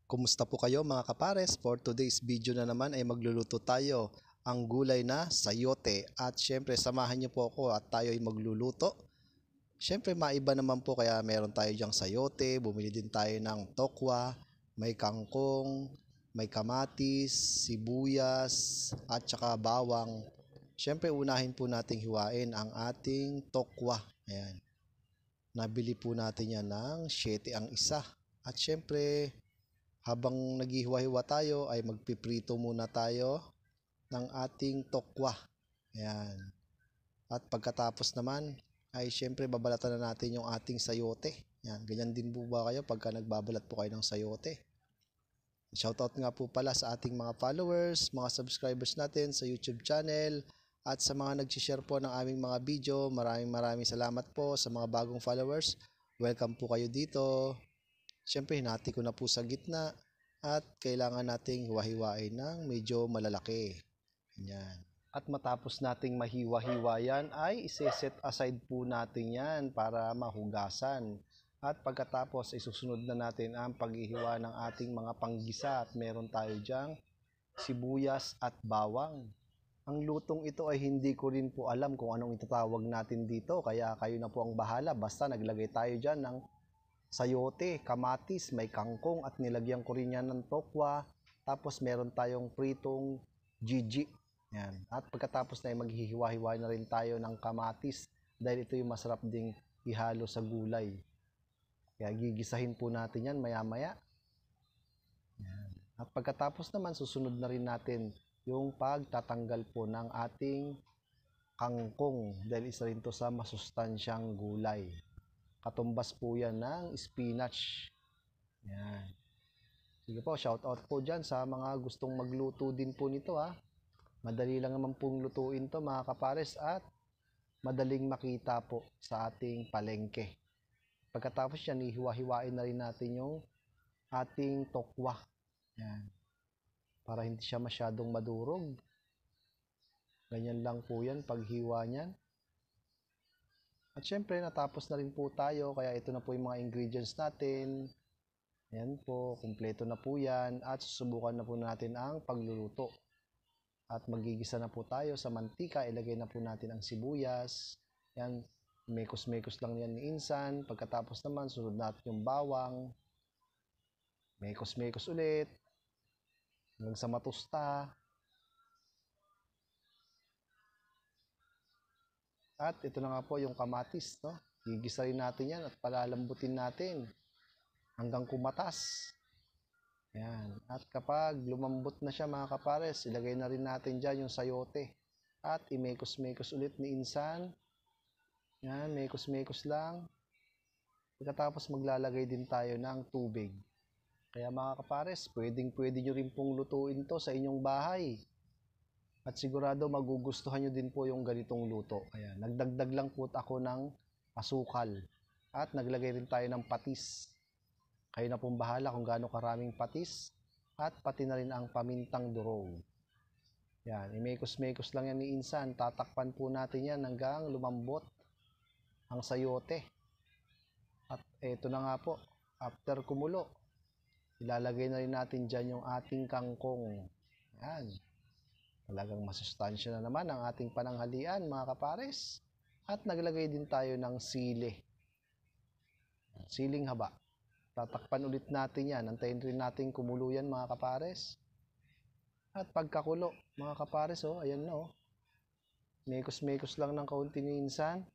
Kumusta po kayo mga kapares? For today's video na naman ay magluluto tayo ang gulay na sayote. At syempre samahan niyo po ako at tayo ay magluluto. Syempre maiba naman po kaya meron tayo diyang sayote. Bumili din tayo ng tokwa, may kangkong, may kamatis, sibuyas at saka bawang. Syempre unahin po nating hiwain ang ating tokwa. Ayan. Nabili po natin yan ng 7 ang isa. At syempre habang naghihiwa-hiwa tayo ay magpiprito muna tayo ng ating tokwa. Ayan. At pagkatapos naman ay syempre babalatan na natin yung ating sayote. Ayan. Ganyan din po ba kayo pagka nagbabalat po kayo ng sayote? Shoutout nga po pala sa ating mga followers, mga subscribers natin sa YouTube channel at sa mga nag-share po ng aming mga video. Maraming salamat po sa mga bagong followers. Welcome po kayo dito. Siyempre, hinati ko na po sa gitna at kailangan nating hiwa-hiwain ng medyo malalaki. Yan. At matapos nating mahiwa-hiwa yan ay iseset aside po natin yan para mahugasan. At pagkatapos isusunod na natin ang paghihiwa ng ating mga panggisa at meron tayo dyang sibuyas at bawang. Ang lutong ito ay hindi ko rin po alam kung anong itatawag natin dito kaya kayo na po ang bahala. Basta naglagay tayo dyan ng sayote, kamatis, may kangkong at nilagyan ko rin yan ng tokwa. Tapos meron tayong pritong gigi. Yan. At pagkatapos na maghihiwa-hiwa na rin tayo ng kamatis dahil ito yung masarap ding ihalo sa gulay. Kaya gigisahin po natin yan maya-maya. Yan. At pagkatapos naman susunod na rin natin yung pagtatanggal po ng ating kangkong dahil isa rin to sa masustansyang gulay. Katumbas po yan ng spinach. Yan. Sige po, shout out po dyan sa mga gustong magluto din po nito ha. Madali lang naman pong lutuin to mga kapares at madaling makita po sa ating palengke. Pagkatapos yan, ihiwa-hiwain na rin natin yung ating tokwa. Yan. Para hindi siya masyadong madurog. Ganyan lang po yan paghiwa niyan. At syempre natapos na rin po tayo kaya ito na po yung mga ingredients natin. Ayan po, kumpleto na po yan at susubukan na po natin ang pagluluto. At magigisa na po tayo sa mantika, ilagay na po natin ang sibuyas. Yan, mekos-mekos lang yan ni Insan. Pagkatapos naman sunod natin yung bawang. Mekos-mekos ulit. Hanggang sa matusta. At ito na nga po yung kamatis, no? Gigisa rin natin yan at palalambutin natin hanggang kumatas. Yan. At kapag lumambot na siya mga kapares, ilagay na rin natin dyan yung sayote. At imekos-mekos ulit ni Insan. Yan, mekos-mekos lang. Pagkatapos maglalagay din tayo ng tubig. Kaya mga kapares, pwede nyo rin pong lutuin to sa inyong bahay. At sigurado magugustuhan nyo din po yung ganitong luto. Ayan, nagdagdag lang po ako ng asukal. At naglagay rin tayo ng patis. Kayo na pong bahala kung gaano karaming patis. At pati na rin ang pamintang durog. Yan, imekos-mekos lang yan ni Insan. Tatakpan po natin yan hanggang lumambot ang sayote. At eto na nga po, after kumulo, ilalagay na rin natin dyan yung ating kangkong. Yan. Talagang masustansya na naman ang ating pananghalian mga kapares. At naglagay din tayo ng sili. Siling haba. Tatakpan ulit natin yan. Antayin rin natin kumulo yan mga kapares. At pagkakulo mga kapares, oh, ayan na oh. Mekos-mekos lang ng kaunti ni Insan.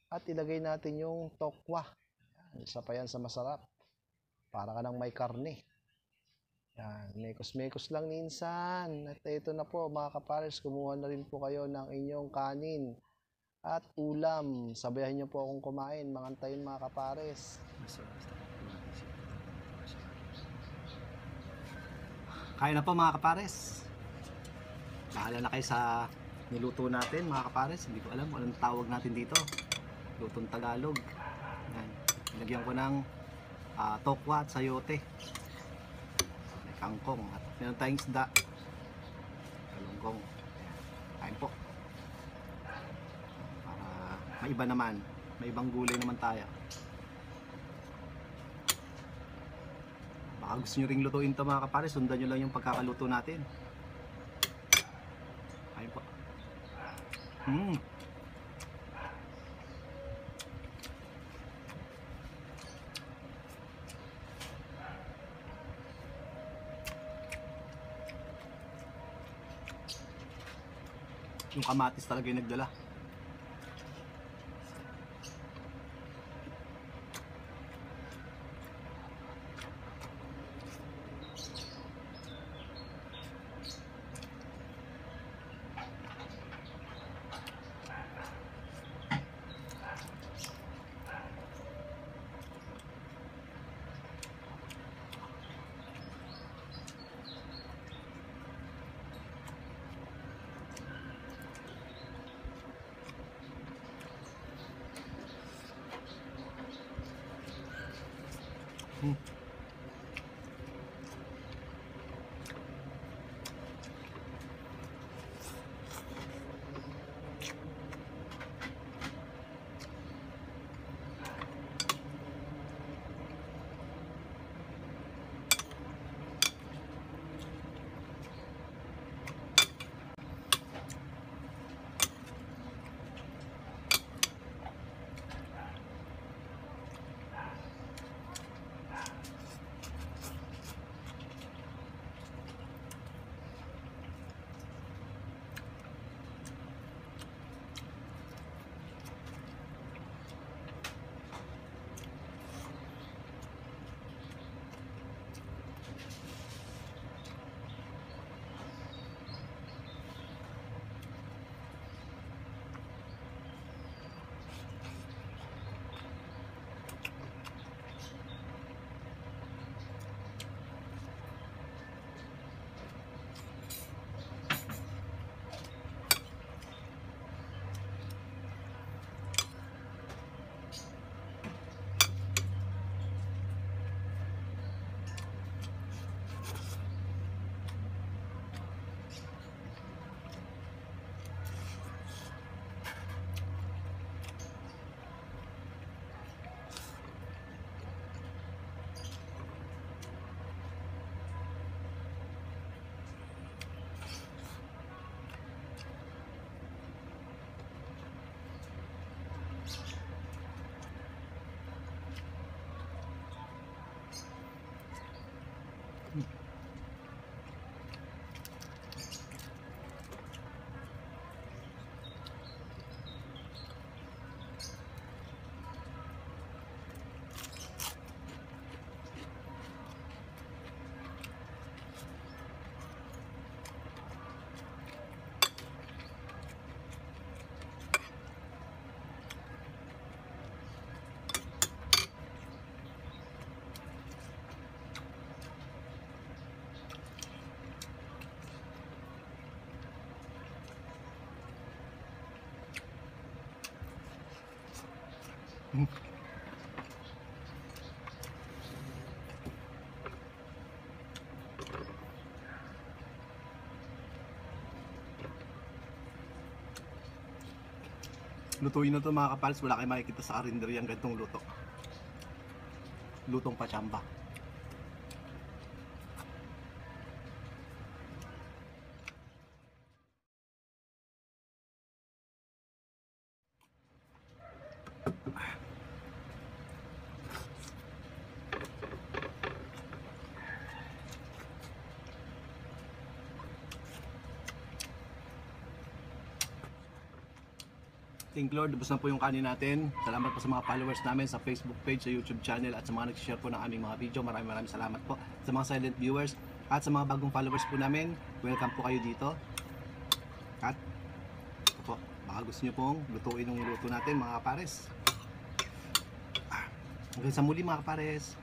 At ilagay natin yung tokwa. Isa pa yan sa masarap. Para ka nang may karne. Yan, mekos-mekos lang ni Insan. At ito na po mga kapares, kumuha na rin po kayo ng inyong kanin at ulam. Sabayan nyo po akong kumain. Mangantayin mga kapares. Kaya na po mga kapares. Bahala na kayo sa niluto natin mga kapares. Hindi ko alam kung anong tawag natin dito. Lutong Tagalog. Yan. Lagyan ko ng tokwa at sayote. May kangkong at meron tayong isda. Kalunggong. Kain po. Para maiba naman. May ibang gulay naman tayo. Baka gusto nyo ring lutuin ito mga kapares, sundan nyo lang yung pagkakaluto natin. Ayun po. Yung kamatis talaga yung nagdala. Lutuin na to mga kapals, wala kayong makikita sa karinderya ang ganitong luto. Lutong pachamba. Thank Lord, ubos na po yung kanin natin. Salamat po sa mga followers namin sa Facebook page, sa YouTube channel at sa mga nag-share po ng aming mga video. Maraming salamat po sa mga silent viewers at sa mga bagong followers po namin. Welcome po kayo dito. At ito po, baka gusto nyo pong lutuin yung luto natin mga kapares. Hanggang sa muli mga kapares.